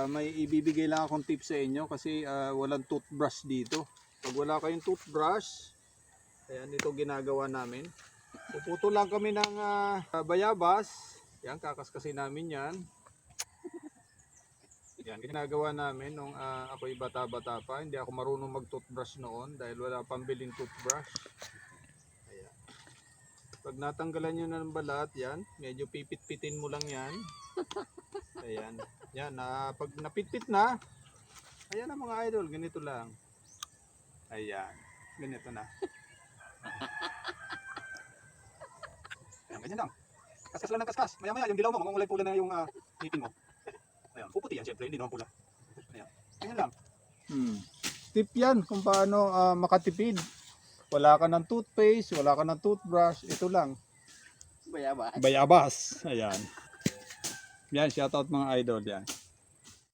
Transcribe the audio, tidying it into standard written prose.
may ibibigay lang akong tips sa inyo kasi walang toothbrush dito. Pag wala kayong toothbrush, ayan, ito ginagawa namin. Puputo lang kami ng bayabas. Yan, kakaskasin namin yan. Yan, ginagawa namin nung ako'y bata-bata pa. Hindi ako marunong mag-toothbrush noon dahil wala pambiling toothbrush. Ayan. Pag natanggalan nyo na ng balat, yan, medyo pipit-pitin mo lang yan. Ayan. Yan, pag napitpit na, ayan ang mga idol, ganito lang. Ayan, ganito na. Ayan, ganyan lang. Kaskas lang ng kaskas. Maya-maya, yung dilaw mo, mangungulay pula na yung ngipin mo. Ayan, puputi yan, syempre, hindi naman pula. Ayan, ganyan lang. Tip yan kung paano makatipid. Wala ka ng toothpaste, wala ka ng toothbrush, ito lang. Bayabas. Bayabas. Ayan. Yan, shoutout mga idol yan.